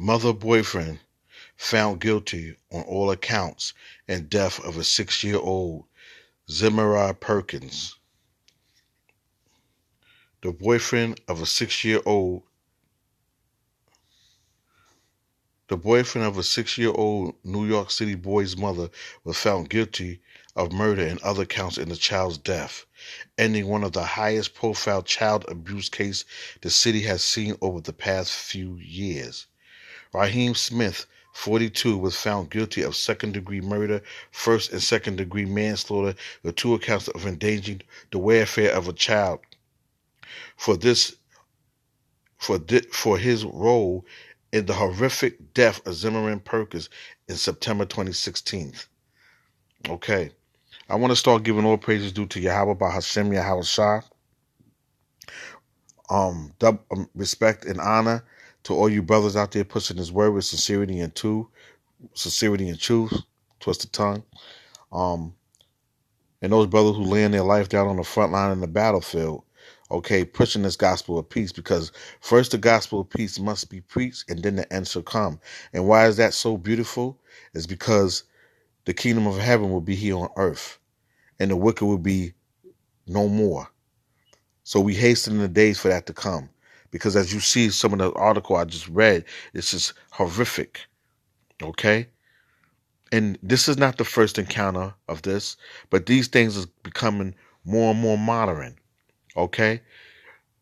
Mother boyfriend found guilty on all accounts in death of a 6-year-old Zimmerah Perkins. The boyfriend of a 6-year-old The boyfriend of a 6-year-old New York City boy's mother was found guilty of murder and other counts in the child's death, ending one of the highest profile child abuse cases the city has seen over the past few years. Raheem Smith, 42, was found guilty of second-degree murder, first and second-degree manslaughter, with 2 counts of endangering the welfare of a child. For this, for his role in the horrific death of Zimmerman Perkins in September 2016. Okay, I want to start giving all praises due to Yahweh by Hashem Yahweh Shah. Respect and honor to all you brothers out there pushing His word with sincerity and truth. Twist the tongue. And those brothers who laying their life down on the front line in the battlefield. Okay, pushing this gospel of peace, because first the gospel of peace must be preached and then the end shall come. And why is that so beautiful? It's because the kingdom of heaven will be here on earth and the wicked will be no more. So we hasten the days for that to come, because as you see some of the article I just read, it's just horrific. Okay? And this is not the first encounter of this, but these things are becoming more and more modern. Okay?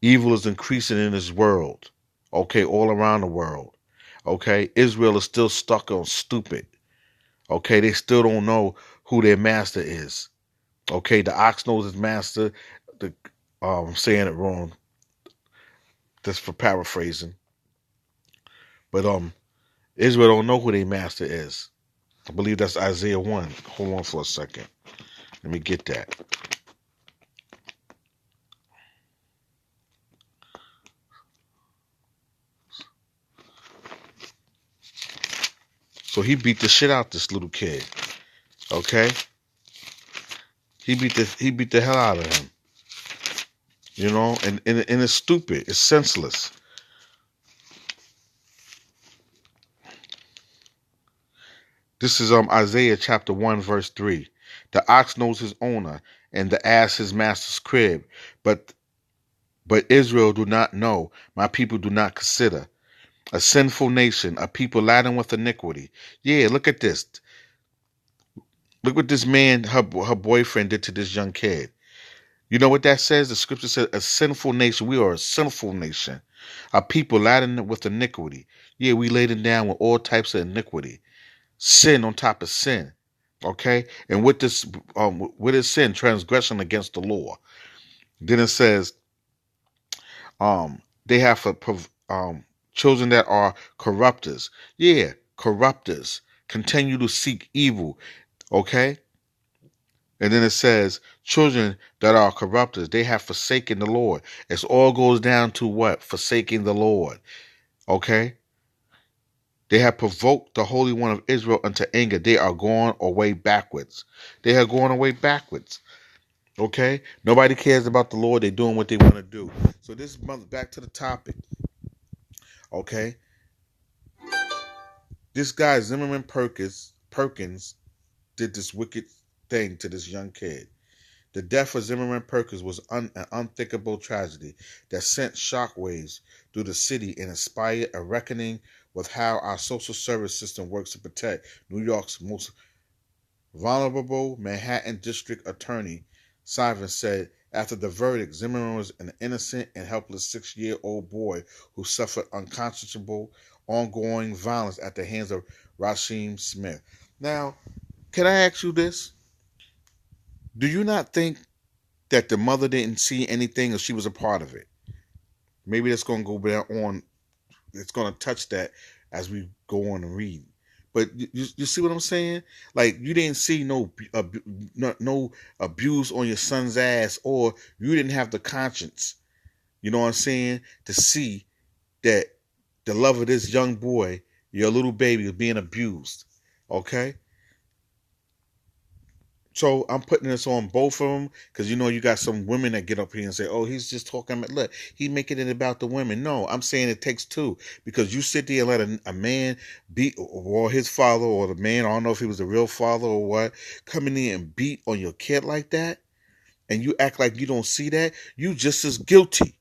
Evil is increasing in this world. Okay? All around the world. Okay? Israel is still stuck on stupid. Okay? They still don't know who their master is. Okay? The ox knows his master. I'm saying it wrong. That's for paraphrasing. But Israel don't know who their master is. I believe that's Isaiah 1. Hold on for a second. Let me get that. So he beat the shit out this little kid. Okay? He beat the hell out of him. You know, and it's stupid. It's senseless. This is Isaiah chapter 1, verse 3. The ox knows his owner, and the ass his master's crib. But Israel do not know. My people do not consider. A sinful nation, a people laden with iniquity. Yeah, look at this. Look what this man, her boyfriend did to this young kid. You know what that says? The scripture says a sinful nation. We are a sinful nation. A people laden with iniquity. Yeah, we laden down with all types of iniquity. Sin on top of sin. Okay? And with this, what is sin? Transgression against the law. Then it says, they have children that are corrupters. Yeah, corrupters. Continue to seek evil. Okay? And then it says, children that are corrupters, they have forsaken the Lord. It all goes down to what? Forsaking the Lord. Okay? They have provoked the Holy One of Israel unto anger. They are going away backwards. They are going away backwards. Okay? Nobody cares about the Lord. They're doing what they want to do. So this month, back to the topic. Okay? This guy, Zimmerman Perkins, did this wicked thing to this young kid. The death of Zimmerman Perkins was an unthinkable tragedy that sent shockwaves through the city and inspired a reckoning with how our social service system works to protect New York's most vulnerable. Manhattan District Attorney Simon said after the verdict, Zimmerman was an innocent and helpless 6-year-old boy who suffered unconscionable, ongoing violence at the hands of Raheem Smith. Now, can I ask you this? Do you not think that the mother didn't see anything or she was a part of it? Maybe that's going to go down on, it's going to touch that as we go on and read. But you see what I'm saying? Like, you didn't see no abuse on your son's ass, or you didn't have the conscience, you know what I'm saying, to see that the love of this young boy, your little baby, is being abused. Okay? So I'm putting this on both of them because you got some women that get up here and say, "Oh, he's just talking about look, he making it about the women." No, I'm saying it takes two because you sit there and let a man beat or his father or the man, I don't know if he was the real father or what, come in there and beat on your kid like that, and you act like you don't see that, you just as guilty.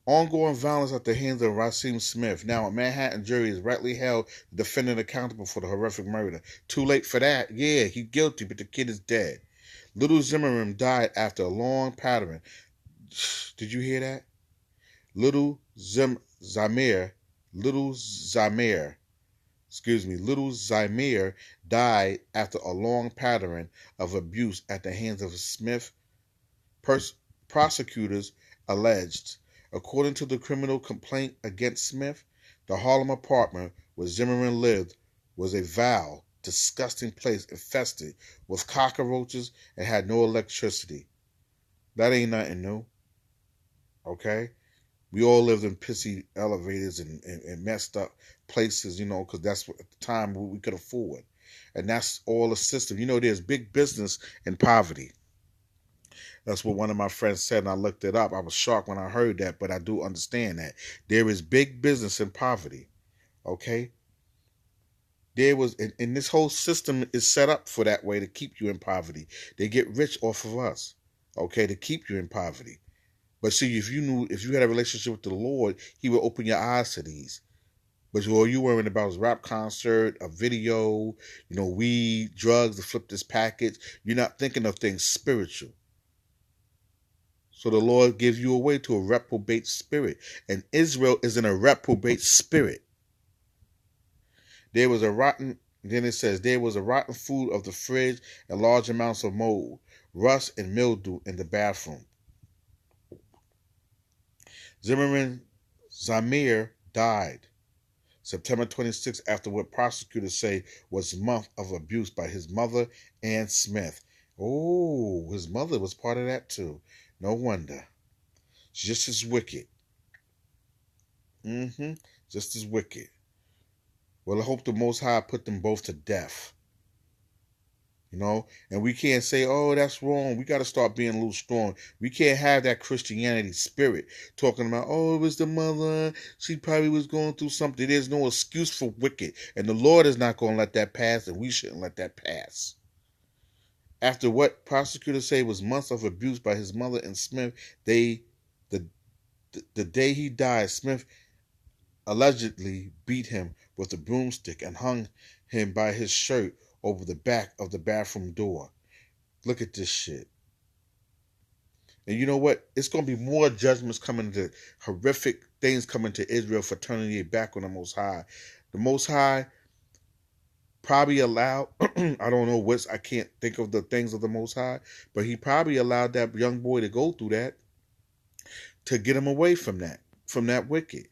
Ongoing violence at the hands of Rasim Smith. Now, a Manhattan jury is rightly held the defendant accountable for the horrific murder. Too late for that. Yeah, he's guilty, but the kid is dead. Little Zimmerman died after a long pattern. Did you hear that? Little Zamir, Little Zamir, Little Zamir died after a long pattern of abuse at the hands of Smith. Prosecutors alleged. According to the criminal complaint against Smith, the Harlem apartment where Zimmerman lived was a vile, disgusting place infested with cockroaches and had no electricity. That ain't nothing new, okay? We all lived in pissy elevators and messed up places, because that's what at the time we could afford. And that's all the system. There's big business in poverty. That's what one of my friends said, and I looked it up. I was shocked when I heard that, but I do understand that. There is big business in poverty, okay? And this whole system is set up for that way to keep you in poverty. They get rich off of us, okay, to keep you in poverty. But see, if you had a relationship with the Lord, He would open your eyes to these. But all you worrying about is rap concert, a video, weed, drugs to flip this package. You're not thinking of things spiritual. So the Lord gives you away to a reprobate spirit. And Israel is in a reprobate spirit. Then it says, there was a rotten food of the fridge and large amounts of mold, rust, and mildew in the bathroom. Zimmerman Zamir died September 26th after what prosecutors say was a month of abuse by his mother, Ann Smith. Oh, his mother was part of that too. No wonder. She's just as wicked. Just as wicked. Well, I hope the Most High put them both to death. And we can't say, oh, that's wrong. We got to start being a little strong. We can't have that Christianity spirit talking about, oh, it was the mother. She probably was going through something. There's no excuse for wicked. And the Lord is not going to let that pass, and we shouldn't let that pass. After what prosecutors say was months of abuse by his mother and Smith, the day he died, Smith allegedly beat him with a broomstick and hung him by his shirt over the back of the bathroom door. Look at this shit. And you know what? It's going to be more judgments coming to horrific things coming to Israel for turning their back on the Most High. The Most High probably allowed, I don't know I can't think of the things of the Most High, but He probably allowed that young boy to go through that to get him away from that wicked.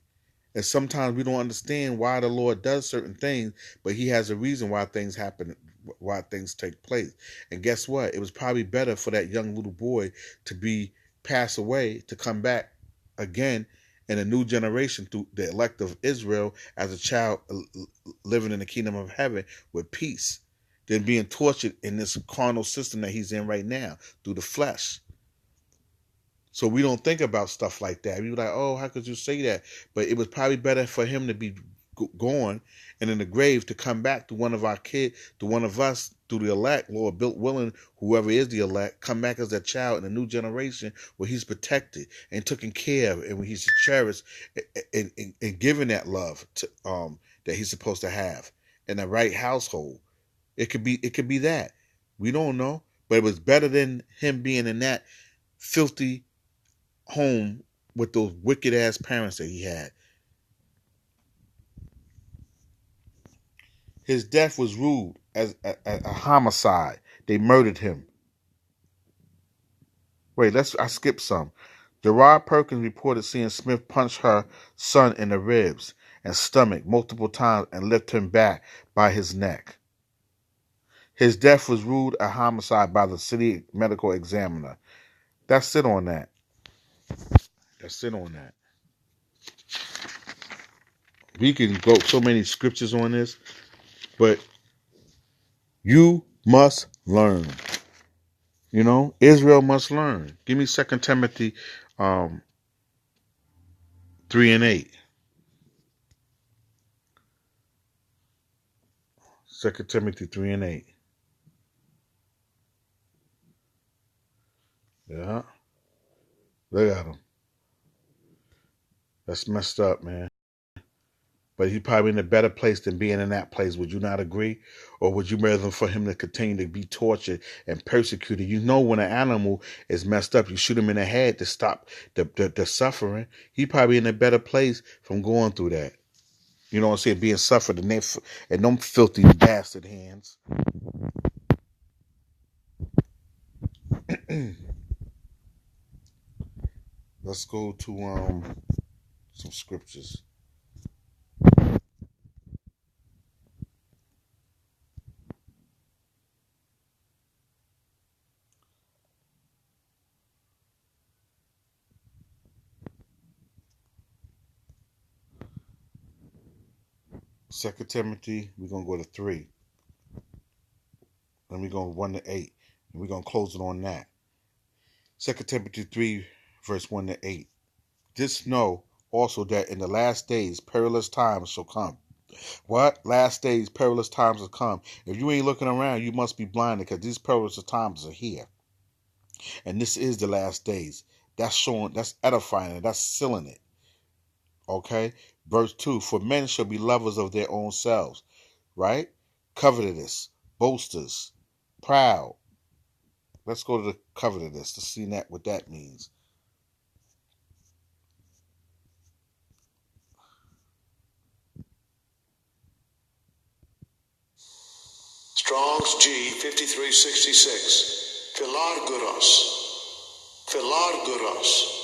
And sometimes we don't understand why the Lord does certain things, but He has a reason why things happen, why things take place. And guess what? It was probably better for that young little boy to pass away, to come back again in a new generation through the elect of Israel as a child living in the kingdom of heaven with peace, than being tortured in this carnal system that he's in right now through the flesh. So we don't think about stuff like that. We were like, oh, how could you say that? But it was probably better for him to be gone and in the grave to come back to one of our kids, to one of us, through the elect, Lord, built willing, whoever is the elect, come back as a child in a new generation where he's protected and taken care of and where he's cherished and given that love to, that he's supposed to have in the right household. It could be that. We don't know. But it was better than him being in that filthy home with those wicked ass parents that he had. His death was ruled as a homicide. They murdered him. Wait, I skipped some. Gerard Perkins reported seeing Smith punch her son in the ribs and stomach multiple times and lift him back by his neck. His death was ruled a homicide by the city medical examiner. That's it on that. We can go so many scriptures on this, But you must learn. Israel must learn. Give me 2 Timothy 3:8. 2 Timothy 3:8. Yeah, look at him. That's messed up, man. But he's probably in a better place than being in that place. Would you not agree? Or would you rather for him to continue to be tortured and persecuted? When an animal is messed up, you shoot him in the head to stop the suffering. He probably in a better place from going through that. You know what I'm saying? Being suffered in them filthy bastard hands. Let's go to some scriptures. Second Timothy, we're gonna go to 3. Then we're gonna 1 to 8. And we're gonna close it on that. 2 Timothy 3, verse 1 to 8. Just know also that in the last days perilous times shall come. What? Last days perilous times will come. If you ain't looking around, you must be blinded, because these perilous times are here. And this is the last days. That's showing, that's edifying it, that's sealing it. Okay? Verse 2, for men shall be lovers of their own selves, right? Covetous, boasters, proud. Let's go to the covetous to see what that means. Strong's G 5366. Philarguros. Philarguros.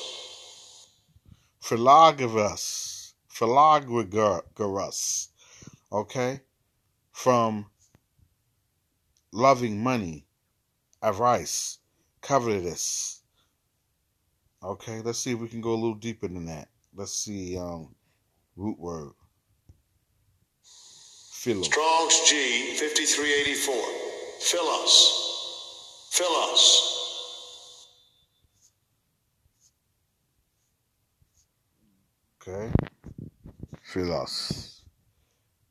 Okay? From loving money, avarice, covetous. Okay, let's see if we can go a little deeper than that. Let's see, root word. Philo. Strong's G 5384. Philos. Okay. Philos.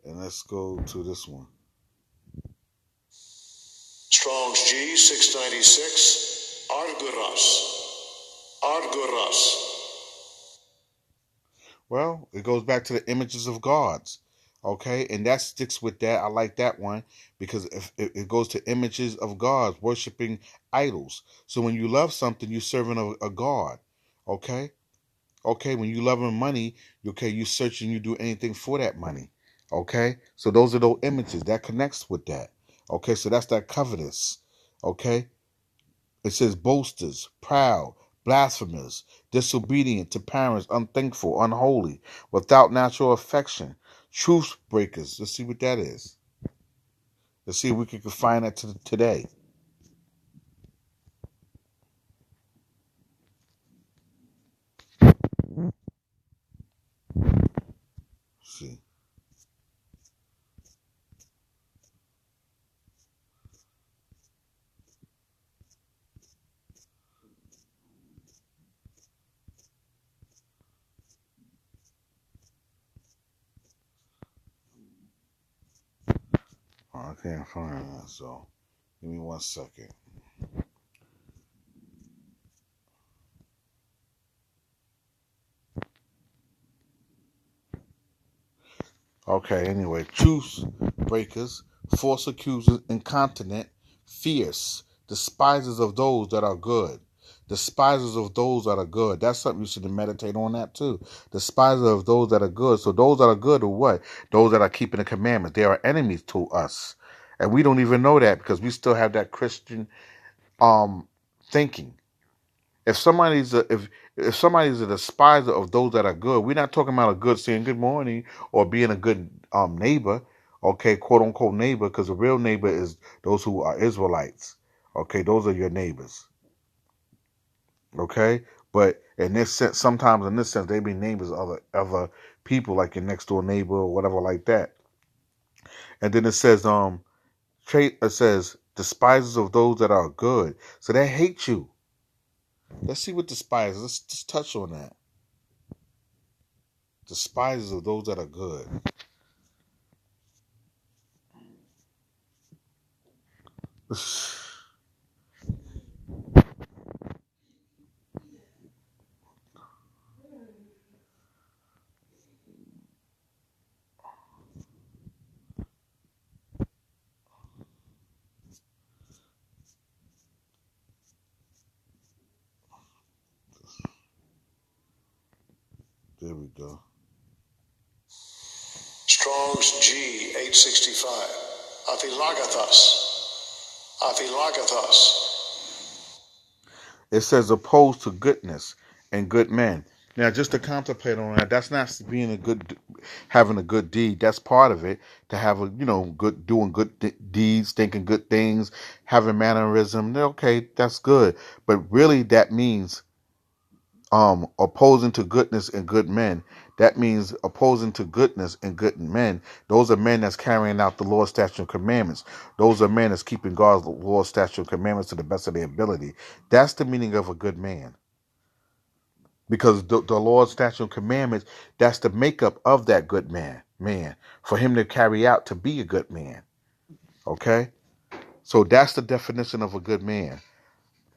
And let's go to this one. Strong's G 696. Argyros. Well, it goes back to the images of gods. Okay, and that sticks with that. I like that one because if it goes to images of gods, worshiping idols. So when you love something, you're serving a god. Okay, when you loving money, you searching, you do anything for that money. Okay, so those are those images that connects with that. Okay, so that's that covetous. Okay, it says boasters, proud, blasphemous, disobedient to parents, unthankful, unholy, without natural affection, truth breakers. Let's see what that is. Let's see if we can find that today. Let's see. Oh, I can't find that, so give me 1 second. Okay, anyway, truth breakers, false accusers, incontinent, fierce, despisers of those that are good. Despisers of those that are good. That's something you should meditate on that too. Despisers of those that are good. So those that are good are what? Those that are keeping the commandments. They are enemies to us. And we don't even know that because we still have that Christian thinking. If somebody's a despiser of those that are good, we're not talking about a good saying good morning or being a good neighbor, okay, quote unquote neighbor, because a real neighbor is those who are Israelites. Okay, those are your neighbors. Okay, but in this sense, sometimes in this sense, they be neighbors of other people, like your next door neighbor or whatever like that. And then it says, it says, despisers of those that are good. So they hate you. Let's see what despisers. Let's just touch on that. Despisers of those that are good. There we go. Strong's G 865. Aphilagathos. Aphilagathos. It says opposed to goodness and good men. Now, just to contemplate on that, that's not being having a good deed. That's part of it. To have a, doing good deeds, thinking good things, having mannerism. Okay, that's good. But really, that means opposing to goodness and good men. That means opposing to goodness and good men. Those are men that's carrying out the Lord's statute and commandments. Those are men that's keeping God's Lord's statute and commandments to the best of their ability. That's the meaning of a good man. Because the Lord's statute and commandments, that's the makeup of that good man, for him to carry out to be a good man. Okay? So that's the definition of a good man.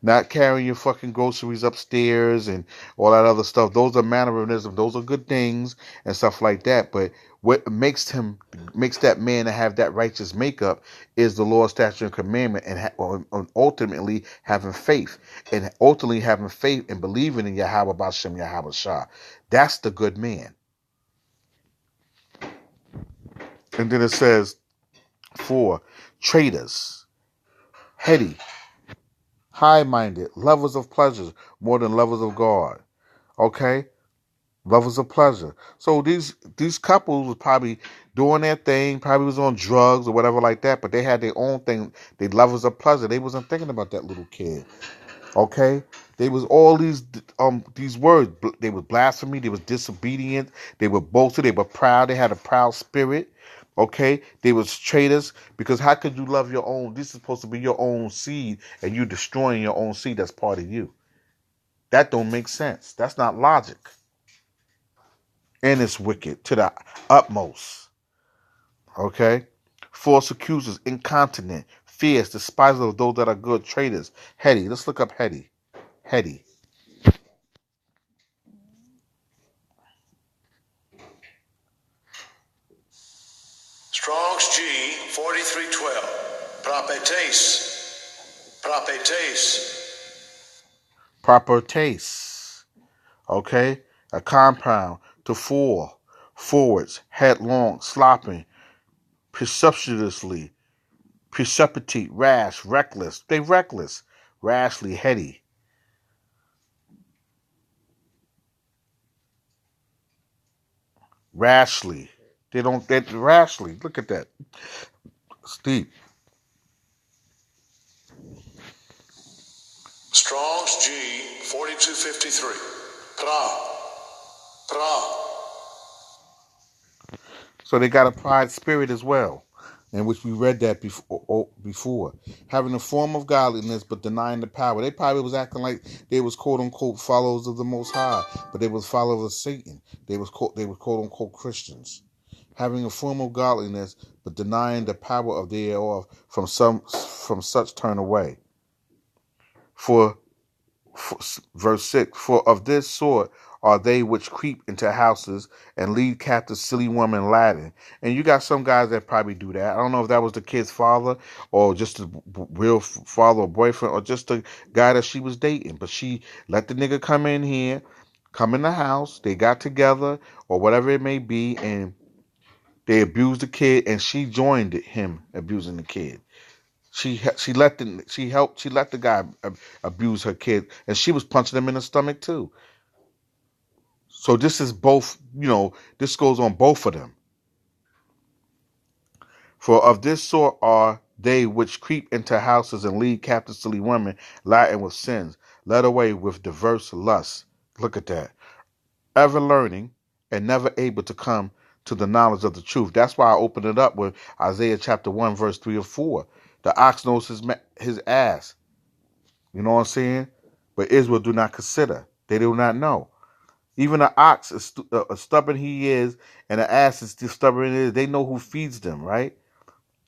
Not carrying your fucking groceries upstairs and all that other stuff. Those are mannerisms. Those are good things and stuff like that. But what makes that man to have that righteous makeup is the Lord's statute and commandment, and ultimately having faith, and ultimately having faith and believing in Yahweh Bashem Yahweh Shah. That's the good man. And then it says, 4, traitors, heady, high-minded, lovers of pleasures more than lovers of God. Okay? Lovers of pleasure. So these couples was probably doing their thing, probably was on drugs or whatever like that, but they had their own thing. They lovers of pleasure. They wasn't thinking about that little kid. Okay? They was all these words. They was blasphemy, they was disobedient, they were boastful, they were proud, they had a proud spirit. Okay? They was traitors, because how could you love your own? This is supposed to be your own seed, and you destroying your own seed that's part of you. That don't make sense. That's not logic. And it's wicked to the utmost. Okay? False accusers, incontinent, fierce, despisers of those that are good, traitors, heady. Let's look up heady. Heady. Strong's G 4312. Propetes. Propetes. Proper taste. Okay? A compound to fall, forwards, headlong, slopping, presumptuously, precipitate, rash, reckless. They reckless, rashly, heady. Rashly. They rashly. Look at that. Steep. Strong's G 4253. Pra. So they got a pride spirit as well, in which we read that before. Having a form of godliness but denying the power. They probably was acting like they was quote unquote followers of the Most High, but they was followers of Satan. They was quote unquote Christians. Having a form of godliness but denying the power of thereof, from such turn away. For verse 6, for of this sort are they which creep into houses and lead captive silly women Latin. And you got some guys that probably do that. I don't know if that was the kid's father or just a real father or boyfriend or just a guy that she was dating. But she let the nigga come in here, come in the house, they got together or whatever it may be, and they abused the kid, and she joined him abusing the kid. She let the guy abuse her kid, and she was punching him in the stomach too. So this is both, this goes on both of them. For of this sort are they which creep into houses and lead captive silly women, laden with sins, led away with diverse lusts. Look at that. Ever learning and never able to come to the knowledge of the truth. That's why I opened it up with Isaiah chapter 1, verse 3 or 4. The ox knows his ass. You know what I'm saying? But Israel do not consider. They do not know. Even an ox is stubborn he is, and an ass is still stubborn it is. They know who feeds them, right?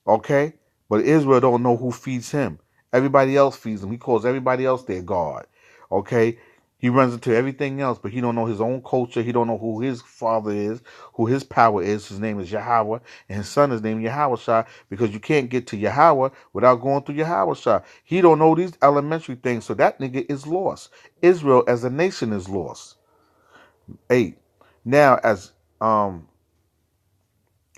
Okay? But Israel don't know who feeds him. Everybody else feeds him. He calls everybody else their God. Okay? He runs into everything else, but he don't know his own culture. He don't know who his father is, who his power is. His name is Yahweh, and his son is named Yahweh, because you can't get to Yahweh without going through Yahweh. He don't know these elementary things, so that nigga is lost. Israel as a nation is lost. 8. Now, as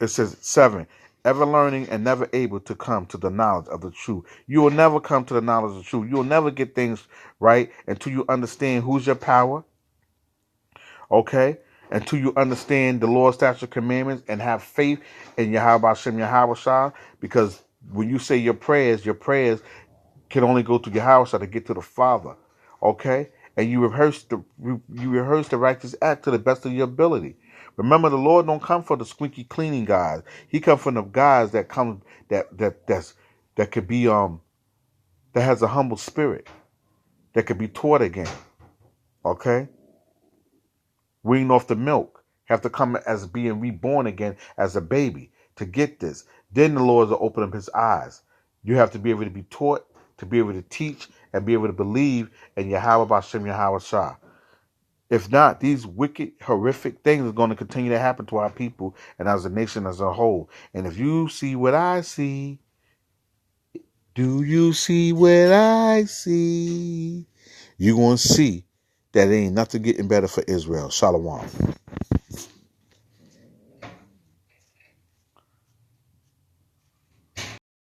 it says 7, ever learning and never able to come to the knowledge of the truth. You will never come to the knowledge of the truth. You will never get things right until you understand who's your power. Okay? Until you understand the Lord's statute commandments and have faith in Yahweh Hashem Yahweh Shah. Because when you say your prayers can only go through Yahweh Shah to get to the Father. Okay? And you rehearse the righteous act to the best of your ability. Remember, the Lord don't come for the squeaky cleaning guys. He comes from the guys that come that could be that has a humble spirit, that could be taught again. Okay? Weaned off the milk, have to come as being reborn again as a baby to get this. Then the Lord will open up his eyes. You have to be able to be taught, to be able to teach, and be able to believe in Yahweh Bashem Yahweh Shah. If not, these wicked, horrific things are going to continue to happen to our people and as a nation as a whole. And if you see what I see, do you see what I see? You're going to see that ain't nothing getting better for Israel. Shalom.